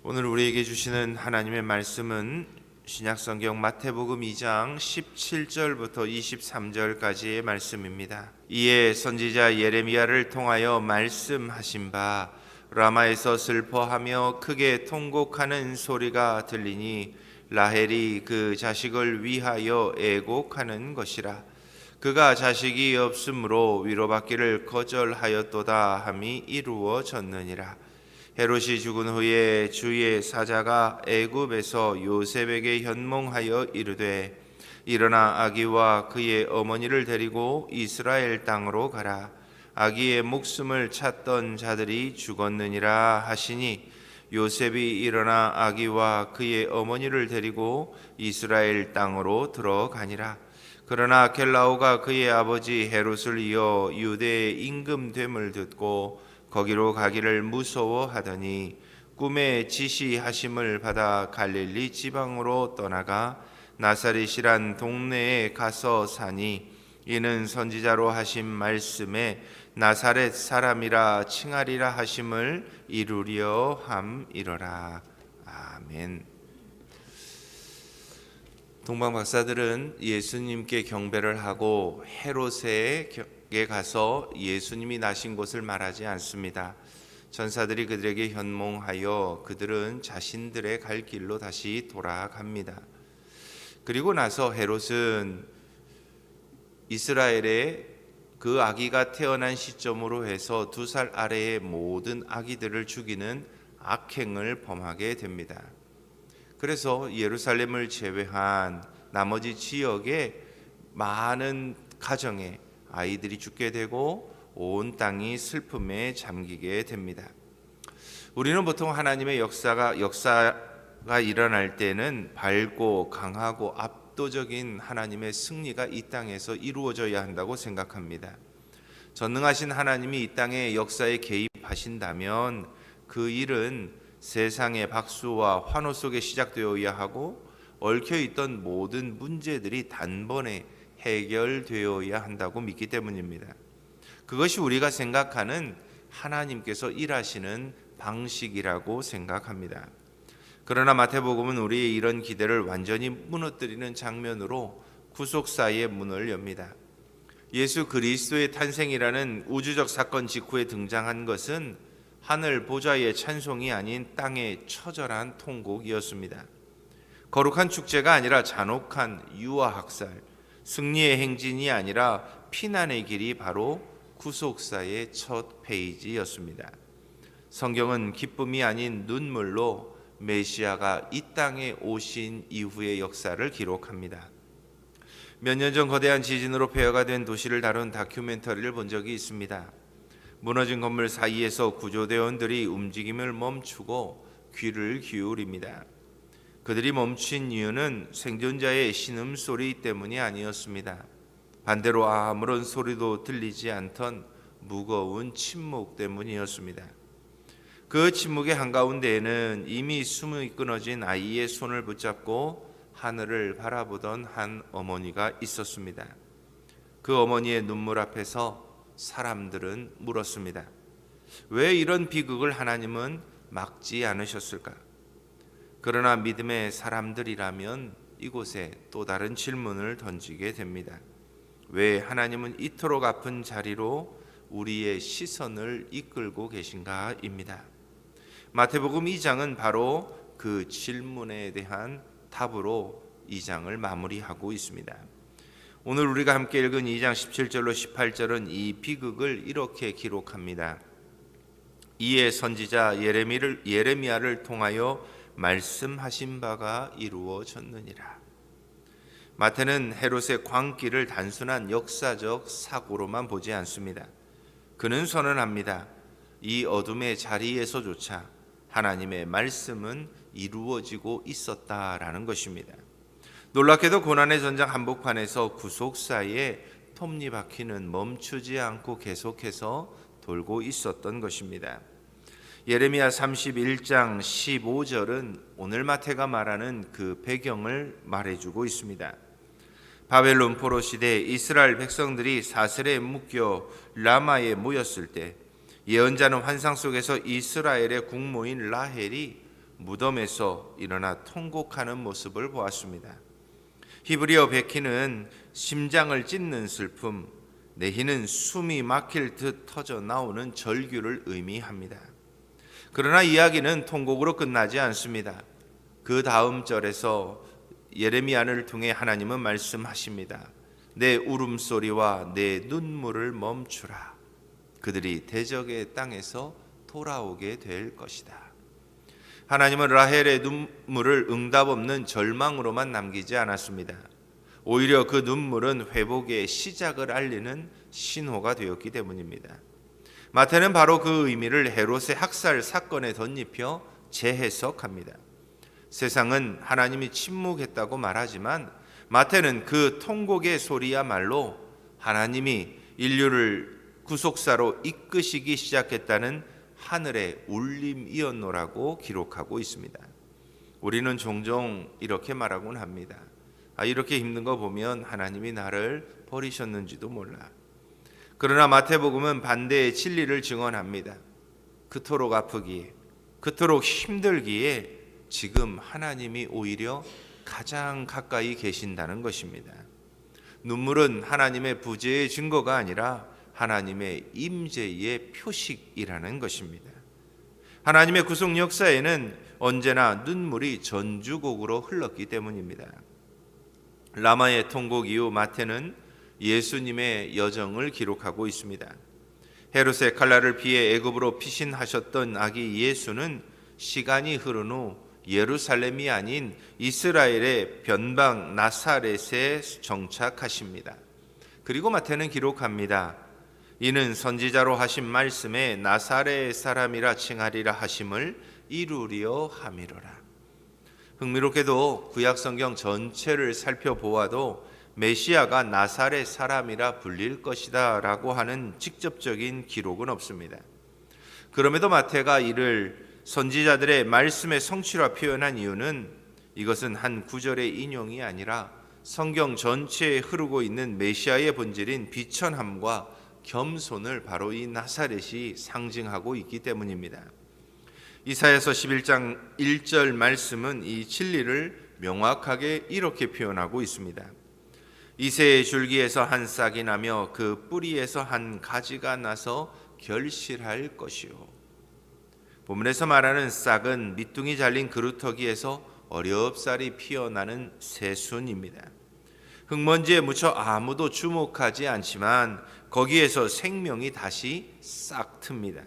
오늘 우리에게 주시는 하나님의 말씀은 신약성경 마태복음 2장 17절부터 23절까지의 말씀입니다. 이에 선지자 예레미야를 통하여 말씀하신 바 라마에서 슬퍼하며 크게 통곡하는 소리가 들리니 라헬이 그 자식을 위하여 애곡하는 것이라. 그가 자식이 없으므로 위로받기를 거절하였도다 함이 이루어졌느니라. 헤롯이 죽은 후에 주의 사자가 애굽에서 요셉에게 현몽하여 이르되 일어나 아기와 그의 어머니를 데리고 이스라엘 땅으로 가라. 아기의 목숨을 찾던 자들이 죽었느니라 하시니 요셉이 일어나 아기와 그의 어머니를 데리고 이스라엘 땅으로 들어가니라. 그러나 겔라오가 그의 아버지 헤롯을 이어 유대의 임금됨을 듣고 거기로 가기를 무서워하더니 꿈에 지시하심을 받아 갈릴리 지방으로 떠나가 나사렛이란 동네에 가서 사니 이는 선지자로 하신 말씀에 나사렛 사람이라 칭하리라 하심을 이루려 함이로라. 아멘. 동방 박사들은 예수님께 경배를 하고 헤롯에게 가서 예수님이 나신 곳을 말하지 않습니다. 전사들이 그들에게 현몽하여 그들은 자신들의 갈 길로 다시 돌아갑니다. 그리고 나서 헤롯은 이스라엘에 그 아기가 태어난 시점으로 해서 2살 아래의 모든 아기들을 죽이는 악행을 범하게 됩니다. 그래서 예루살렘을 제외한 나머지 지역에 많은 가정에 아이들이 죽게 되고 온 땅이 슬픔에 잠기게 됩니다. 우리는 보통 하나님의 역사가 일어날 때는 밝고 강하고 압도적인 하나님의 승리가 이 땅에서 이루어져야 한다고 생각합니다. 전능하신 하나님이 이 땅의 역사에 개입하신다면 그 일은 세상의 박수와 환호 속에 시작되어야 하고 얽혀있던 모든 문제들이 단번에 해결되어야 한다고 믿기 때문입니다. 그것이 우리가 생각하는 하나님께서 일하시는 방식이라고 생각합니다. 그러나 마태복음은 우리의 이런 기대를 완전히 무너뜨리는 장면으로 구속사의 문을 엽니다. 예수 그리스도의 탄생이라는 우주적 사건 직후에 등장한 것은 하늘 보좌의 찬송이 아닌 땅의 처절한 통곡이었습니다. 거룩한 축제가 아니라 잔혹한 유아학살, 승리의 행진이 아니라 피난의 길이 바로 구속사의 첫 페이지였습니다. 성경은 기쁨이 아닌 눈물로 메시아가 이 땅에 오신 이후의 역사를 기록합니다. 몇 년 전 거대한 지진으로 폐허가 된 도시를 다룬 다큐멘터리를 본 적이 있습니다. 무너진 건물 사이에서 구조대원들이 움직임을 멈추고 귀를 기울입니다. 그들이 멈춘 이유는 생존자의 신음소리 때문이 아니었습니다. 반대로 아무런 소리도 들리지 않던 무거운 침묵 때문이었습니다. 그 침묵의 한가운데에는 이미 숨이 끊어진 아이의 손을 붙잡고 하늘을 바라보던 한 어머니가 있었습니다. 그 어머니의 눈물 앞에서 사람들은 물었습니다. 왜 이런 비극을 하나님은 막지 않으셨을까? 그러나 믿음의 사람들이라면 이곳에 또 다른 질문을 던지게 됩니다. 왜 하나님은 이토록 아픈 자리로 우리의 시선을 이끌고 계신가입니다. 마태복음 2장은 바로 그 질문에 대한 답으로 2장을 마무리하고 있습니다. 오늘 우리가 함께 읽은 2장 17절로 18절은 이 비극을 이렇게 기록합니다. 이에 선지자 예레미야를 통하여 말씀하신 바가 이루어졌느니라. 마태는 헤롯의 광기를 단순한 역사적 사고로만 보지 않습니다. 그는 선언합니다. 이 어둠의 자리에서조차 하나님의 말씀은 이루어지고 있었다라는 것입니다. 놀랍게도 고난의 전장 한복판에서 구속사의 톱니바퀴는 멈추지 않고 계속해서 돌고 있었던 것입니다. 예레미야 31장 15절은 오늘 마태가 말하는 그 배경을 말해주고 있습니다. 바벨론 포로 시대 이스라엘 백성들이 사슬에 묶여 라마에 모였을 때 예언자는 환상 속에서 이스라엘의 국모인 라헬이 무덤에서 일어나 통곡하는 모습을 보았습니다. 히브리어 베키는 심장을 찢는 슬픔, 내히는 숨이 막힐 듯 터져 나오는 절규를 의미합니다. 그러나 이야기는 통곡으로 끝나지 않습니다. 그 다음 절에서 예레미야를 통해 하나님은 말씀하십니다. 내 울음소리와 내 눈물을 멈추라. 그들이 대적의 땅에서 돌아오게 될 것이다. 하나님은 라헬의 눈물을 응답 없는 절망으로만 남기지 않았습니다. 오히려 그 눈물은 회복의 시작을 알리는 신호가 되었기 때문입니다. 마태는 바로 그 의미를 헤롯의 학살 사건에 덧입혀 재해석합니다. 세상은 하나님이 침묵했다고 말하지만 마태는 그 통곡의 소리야말로 하나님이 인류를 구속사로 이끄시기 시작했다는 하늘의 울림이었노라고 기록하고 있습니다. 우리는 종종 이렇게 말하곤 합니다. 이렇게 힘든 거 보면 하나님이 나를 버리셨는지도 몰라. 그러나 마태복음은 반대의 진리를 증언합니다. 그토록 아프기에, 그토록 힘들기에 지금 하나님이 오히려 가장 가까이 계신다는 것입니다. 눈물은 하나님의 부재의 증거가 아니라 하나님의 임재의 표식이라는 것입니다. 하나님의 구속 역사에는 언제나 눈물이 전주곡으로 흘렀기 때문입니다. 라마의 통곡 이후 마태는 예수님의 여정을 기록하고 있습니다. 헤롯의 칼날을 피해 애굽으로 피신하셨던 아기 예수는 시간이 흐른 후 예루살렘이 아닌 이스라엘의 변방 나사렛에 정착하십니다. 그리고 마태는 기록합니다. 이는 선지자로 하신 말씀에 나사렛 사람이라 칭하리라 하심을 이루려 함이로라. 흥미롭게도 구약 성경 전체를 살펴보아도 메시아가 나사렛 사람이라 불릴 것이다 라고 하는 직접적인 기록은 없습니다. 그럼에도 마태가 이를 선지자들의 말씀의 성취라 표현한 이유는 이것은 한 구절의 인용이 아니라 성경 전체에 흐르고 있는 메시아의 본질인 비천함과 겸손을 바로 이 나사렛이 상징하고 있기 때문입니다. 이사야서 11장 1절 말씀은 이 진리를 명확하게 이렇게 표현하고 있습니다. 이새의 줄기에서 한 싹이 나며 그 뿌리에서 한 가지가 나서 결실할 것이요. 본문에서 말하는 싹은 밑둥이 잘린 그루터기에서 어렵사리 피어나는 새순입니다. 흙먼지에 묻혀 아무도 주목하지 않지만 거기에서 생명이 다시 싹 틉니다.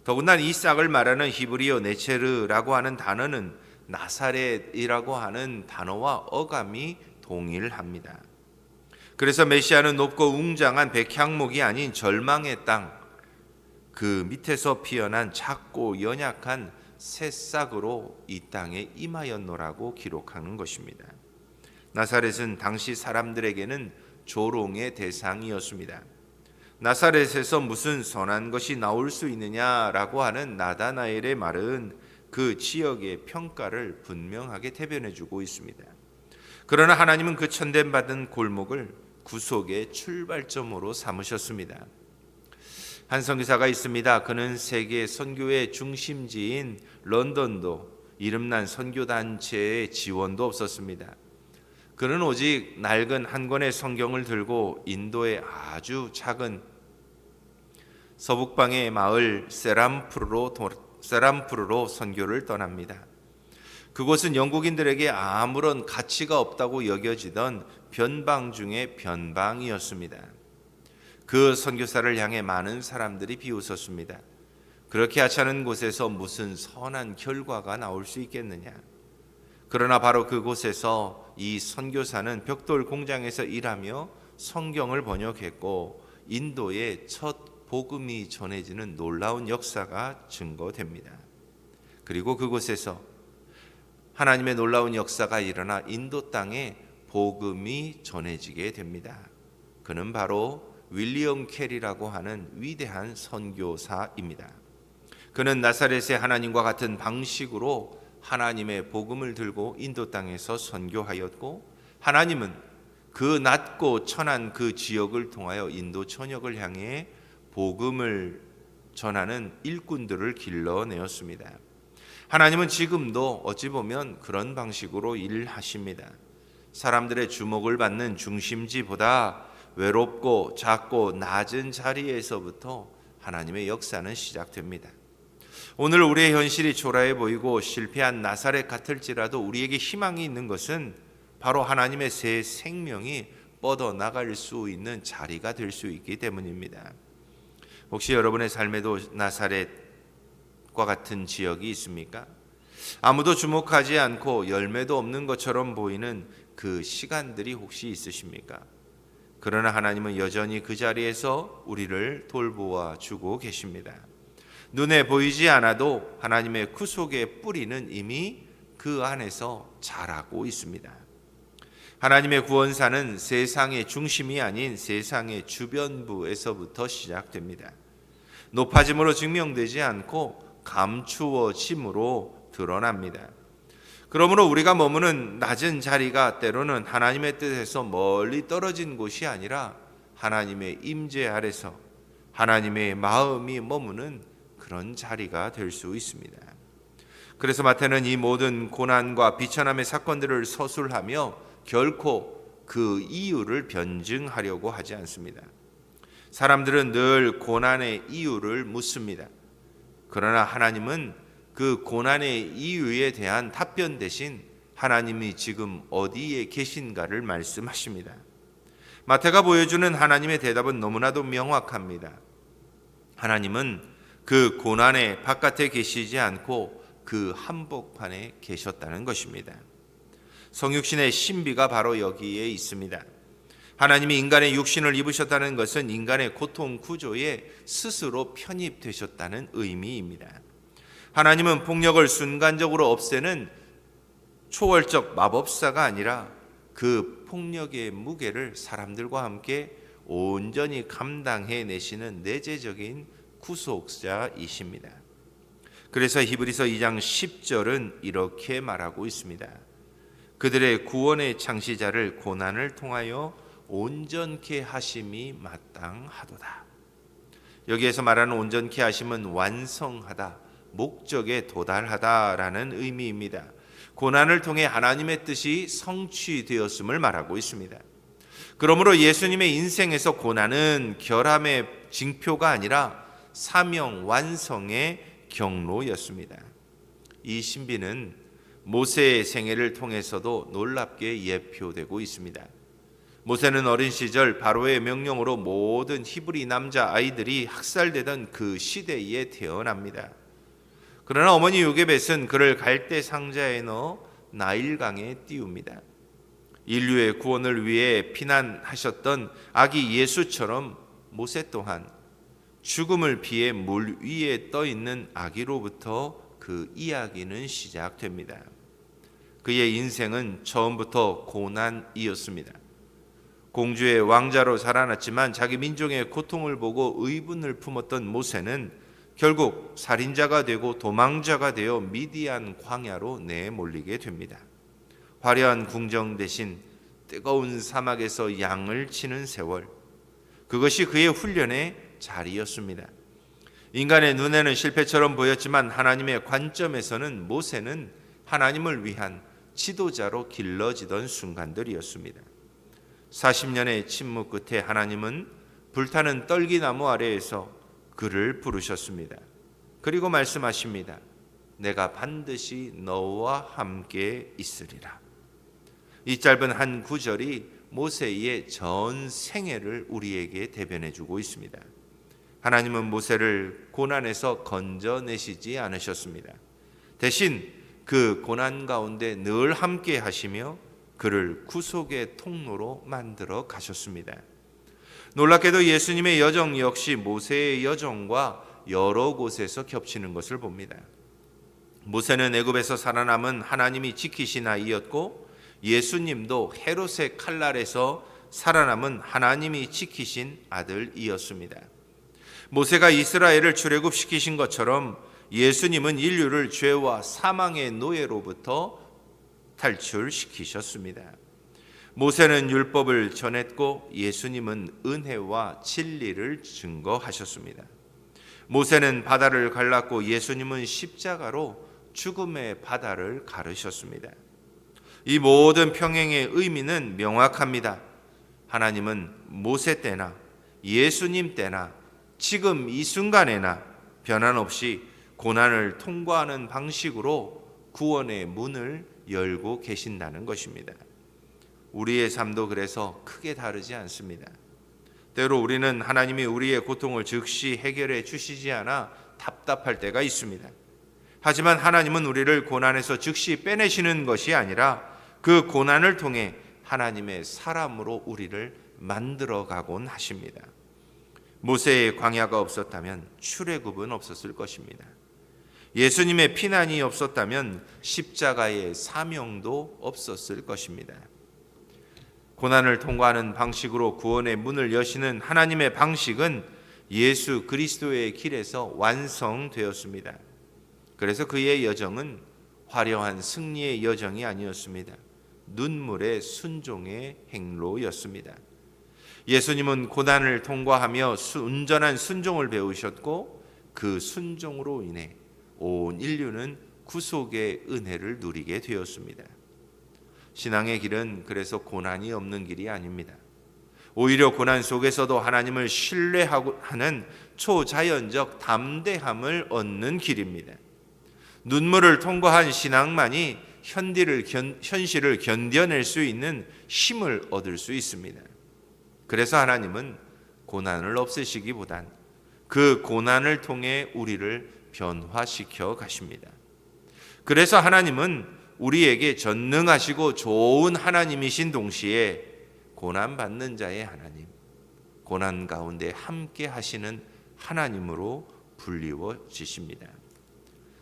더군다나 이 싹을 말하는 히브리어 네체르라고 하는 단어는 나사렛이라고 하는 단어와 어감이 동일합니다. 그래서 메시아는 높고 웅장한 백향목이 아닌 절망의 땅, 그 밑에서 피어난 작고 연약한 새싹으로 이 땅에 임하였노라고 기록하는 것입니다. 나사렛은 당시 사람들에게는 조롱의 대상이었습니다. 나사렛에서 무슨 선한 것이 나올 수 있느냐라고 하는 나다나엘의 말은 그 지역의 평가를 분명하게 대변해주고 있습니다. 그러나 하나님은 그 천대받은 골목을 구속의 출발점으로 삼으셨습니다. 한 선교사가 있습니다. 그는 세계 선교의 중심지인 런던도 이름난 선교단체의 지원도 없었습니다. 그는 오직 낡은 한 권의 성경을 들고 인도의 아주 작은 서북방의 마을 세람푸르로 선교를 떠납니다. 그곳은 영국인들에게 아무런 가치가 없다고 여겨지던 변방 중의 변방이었습니다. 그 선교사를 향해 많은 사람들이 비웃었습니다. 그렇게 하찮은 곳에서 무슨 선한 결과가 나올 수 있겠느냐. 그러나 바로 그곳에서 이 선교사는 벽돌 공장에서 일하며 성경을 번역했고 인도의 첫 복음이 전해지는 놀라운 역사가 증거됩니다. 그리고 그곳에서 하나님의 놀라운 역사가 일어나 인도 땅에 복음이 전해지게 됩니다. 그는 바로 윌리엄 캐리라고 하는 위대한 선교사입니다. 그는 나사렛의 하나님과 같은 방식으로 하나님의 복음을 들고 인도 땅에서 선교하였고 하나님은 그 낮고 천한 그 지역을 통하여 인도 전역을 향해 복음을 전하는 일꾼들을 길러내었습니다. 하나님은 지금도 어찌 보면 그런 방식으로 일하십니다. 사람들의 주목을 받는 중심지보다 외롭고 작고 낮은 자리에서부터 하나님의 역사는 시작됩니다. 오늘 우리의 현실이 초라해 보이고 실패한 나사렛 같을지라도 우리에게 희망이 있는 것은 바로 하나님의 새 생명이 뻗어나갈 수 있는 자리가 될 수 있기 때문입니다. 혹시 여러분의 삶에도 나사렛과 같은 지역이 있습니까? 아무도 주목하지 않고 열매도 없는 것처럼 보이는 그 시간들이 혹시 있으십니까? 그러나 하나님은 여전히 그 자리에서 우리를 돌보아 주고 계십니다. 눈에 보이지 않아도 하나님의 구속의 뿌리는 이미 그 안에서 자라고 있습니다. 하나님의 구원사는 세상의 중심이 아닌 세상의 주변부에서부터 시작됩니다. 높아짐으로 증명되지 않고 감추어짐으로 드러납니다. 그러므로 우리가 머무는 낮은 자리가 때로는 하나님의 뜻에서 멀리 떨어진 곳이 아니라 하나님의 임재 아래서 하나님의 마음이 머무는 그런 자리가 될 수 있습니다. 그래서 마태는 이 모든 고난과 비천함의 사건들을 서술하며 결코 그 이유를 변증하려고 하지 않습니다. 사람들은 늘 고난의 이유를 묻습니다. 그러나 하나님은 그 고난의 이유에 대한 답변 대신 하나님이 지금 어디에 계신가를 말씀하십니다. 마태가 보여주는 하나님의 대답은 너무나도 명확합니다. 하나님은 그 고난의 바깥에 계시지 않고 그 한복판에 계셨다는 것입니다. 성육신의 신비가 바로 여기에 있습니다. 하나님이 인간의 육신을 입으셨다는 것은 인간의 고통 구조에 스스로 편입되셨다는 의미입니다. 하나님은 폭력을 순간적으로 없애는 초월적 마법사가 아니라 그 폭력의 무게를 사람들과 함께 온전히 감당해 내시는 내재적인 구속자이십니다. 그래서 히브리서 2장 10절은 이렇게 말하고 있습니다. 그들의 구원의 창시자를 고난을 통하여 온전케 하심이 마땅하도다. 여기에서 말하는 온전케 하심은 완성하다, 목적에 도달하다라는 의미입니다. 고난을 통해 하나님의 뜻이 성취되었음을 말하고 있습니다. 그러므로 예수님의 인생에서 고난은 결함의 징표가 아니라 사명 완성의 경로였습니다. 이 신비는 모세의 생애를 통해서도 놀랍게 예표되고 있습니다. 모세는 어린 시절 바로의 명령으로 모든 히브리 남자 아이들이 학살되던 그 시대에 태어납니다. 그러나 어머니 요게벳은 그를 갈대 상자에 넣어 나일강에 띄웁니다. 인류의 구원을 위해 피난하셨던 아기 예수처럼 모세 또한 죽음을 피해 물 위에 떠 있는 아기로부터 그 이야기는 시작됩니다. 그의 인생은 처음부터 고난이었습니다. 공주의 왕자로 살아났지만 자기 민족의 고통을 보고 의분을 품었던 모세는 결국 살인자가 되고 도망자가 되어 미디안 광야로 내몰리게 됩니다. 화려한 궁정 대신 뜨거운 사막에서 양을 치는 세월, 그것이 그의 훈련의 자리였습니다. 인간의 눈에는 실패처럼 보였지만 하나님의 관점에서는 모세는 하나님을 위한 지도자로 길러지던 순간들이었습니다. 40년의 침묵 끝에 하나님은 불타는 떨기나무 아래에서 그를 부르셨습니다. 그리고 말씀하십니다. 내가 반드시 너와 함께 있으리라. 이 짧은 한 구절이 모세의 전 생애를 우리에게 대변해 주고 있습니다. 하나님은 모세를 고난에서 건져내시지 않으셨습니다. 대신 그 고난 가운데 늘 함께 하시며 그를 구속의 통로로 만들어 가셨습니다. 놀랍게도 예수님의 여정 역시 모세의 여정과 여러 곳에서 겹치는 것을 봅니다. 모세는 애굽에서 살아남은 하나님이 지키신 아이였고 예수님도 헤롯의 칼날에서 살아남은 하나님이 지키신 아들이었습니다. 모세가 이스라엘을 출애굽시키신 것처럼 예수님은 인류를 죄와 사망의 노예로부터 탈출시키셨습니다. 모세는 율법을 전했고 예수님은 은혜와 진리를 증거하셨습니다. 모세는 바다를 갈랐고 예수님은 십자가로 죽음의 바다를 가르셨습니다. 이 모든 평행의 의미는 명확합니다. 하나님은 모세 때나 예수님 때나 지금 이 순간에나 변함없이 고난을 통과하는 방식으로 구원의 문을 열고 계신다는 것입니다. 우리의 삶도 그래서 크게 다르지 않습니다. 때로 우리는 하나님이 우리의 고통을 즉시 해결해 주시지 않아 답답할 때가 있습니다. 하지만 하나님은 우리를 고난에서 즉시 빼내시는 것이 아니라 그 고난을 통해 하나님의 사람으로 우리를 만들어가곤 하십니다. 모세의 광야가 없었다면 출애굽은 없었을 것입니다. 예수님의 피난이 없었다면 십자가의 사명도 없었을 것입니다. 고난을 통과하는 방식으로 구원의 문을 여시는 하나님의 방식은 예수 그리스도의 길에서 완성되었습니다. 그래서 그의 여정은 화려한 승리의 여정이 아니었습니다. 눈물의 순종의 행로였습니다. 예수님은 고난을 통과하며 온전한 순종을 배우셨고 그 순종으로 인해 온 인류는 구속의 은혜를 누리게 되었습니다. 신앙의 길은 그래서 고난이 없는 길이 아닙니다. 오히려 고난 속에서도 하나님을 신뢰하는 초자연적 담대함을 얻는 길입니다. 눈물을 통과한 신앙만이 현실을 견뎌낼 수 있는 힘을 얻을 수 있습니다. 그래서 하나님은 고난을 없애시기보단 그 고난을 통해 우리를 변화시켜 가십니다. 그래서 하나님은 우리에게 전능하시고 좋은 하나님이신 동시에 고난받는 자의 하나님, 고난 가운데 함께 하시는 하나님으로 불리워지십니다.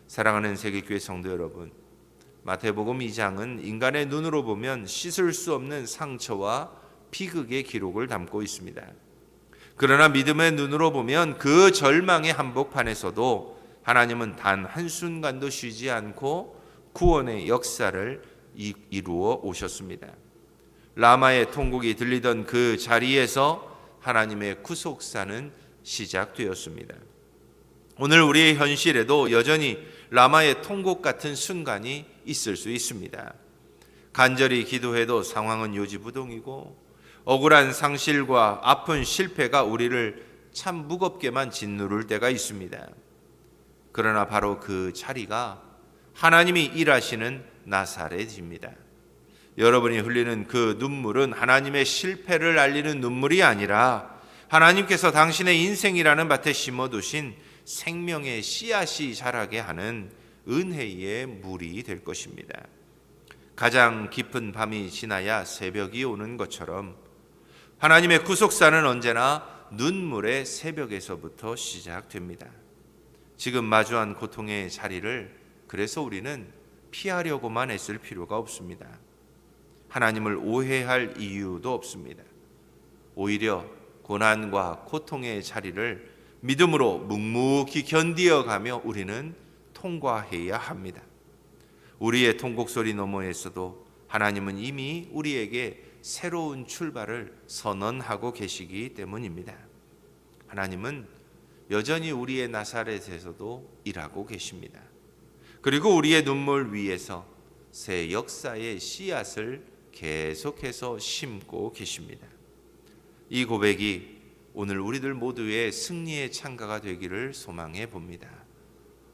사랑하는 세계교회 성도 여러분, 마태복음 2장은 인간의 눈으로 보면 씻을 수 없는 상처와 비극의 기록을 담고 있습니다. 그러나 믿음의 눈으로 보면 그 절망의 한복판에서도 하나님은 단 한순간도 쉬지 않고 구원의 역사를 이루어 오셨습니다. 라마의 통곡이 들리던 그 자리에서 하나님의 구속사는 시작되었습니다. 오늘 우리의 현실에도 여전히 라마의 통곡 같은 순간이 있을 수 있습니다. 간절히 기도해도 상황은 요지부동이고 억울한 상실과 아픈 실패가 우리를 참 무겁게만 짓누를 때가 있습니다. 그러나 바로 그 자리가 하나님이 일하시는 나사렛입니다. 여러분이 흘리는 그 눈물은 하나님의 실패를 알리는 눈물이 아니라 하나님께서 당신의 인생이라는 밭에 심어두신 생명의 씨앗이 자라게 하는 은혜의 물이 될 것입니다. 가장 깊은 밤이 지나야 새벽이 오는 것처럼 하나님의 구속사는 언제나 눈물의 새벽에서부터 시작됩니다. 지금 마주한 고통의 자리를 그래서 우리는 피하려고만 애쓸 필요가 없습니다. 하나님을 오해할 이유도 없습니다. 오히려 고난과 고통의 자리를 믿음으로 묵묵히 견디어가며 우리는 통과해야 합니다. 우리의 통곡 소리 너머에서도 하나님은 이미 우리에게 새로운 출발을 선언하고 계시기 때문입니다. 하나님은 여전히 우리의 나사렛에서도 일하고 계십니다. 그리고 우리의 눈물 위에서 새 역사의 씨앗을 계속해서 심고 계십니다. 이 고백이 오늘 우리들 모두의 승리의 창가가 되기를 소망해 봅니다.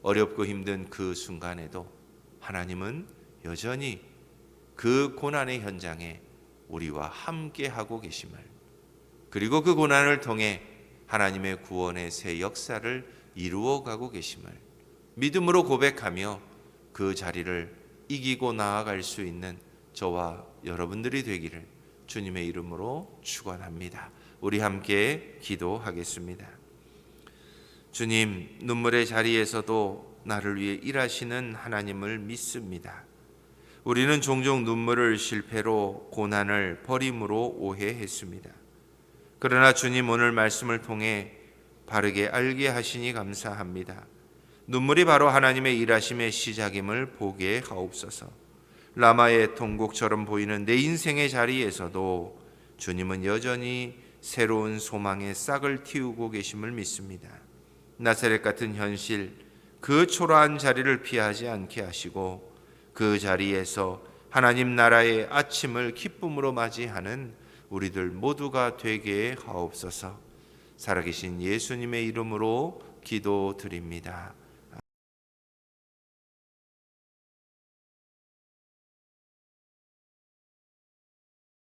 어렵고 힘든 그 순간에도 하나님은 여전히 그 고난의 현장에 우리와 함께 하고 계심을, 그리고 그 고난을 통해 하나님의 구원의 새 역사를 이루어가고 계심을 믿음으로 고백하며 그 자리를 이기고 나아갈 수 있는 저와 여러분들이 되기를 주님의 이름으로 축원합니다. 우리 함께 기도하겠습니다. 주님, 눈물의 자리에서도 나를 위해 일하시는 하나님을 믿습니다. 우리는 종종 눈물을 실패로, 고난을 버림으로 오해했습니다. 그러나 주님, 오늘 말씀을 통해 바르게 알게 하시니 감사합니다. 눈물이 바로 하나님의 일하심의 시작임을 보게 하옵소서. 라마의 통곡처럼 보이는 내 인생의 자리에서도 주님은 여전히 새로운 소망의 싹을 틔우고 계심을 믿습니다. 나사렛 같은 현실, 그 초라한 자리를 피하지 않게 하시고 그 자리에서 하나님 나라의 아침을 기쁨으로 맞이하는 우리들 모두가 되게 하옵소서. 살아계신 예수님의 이름으로 기도드립니다.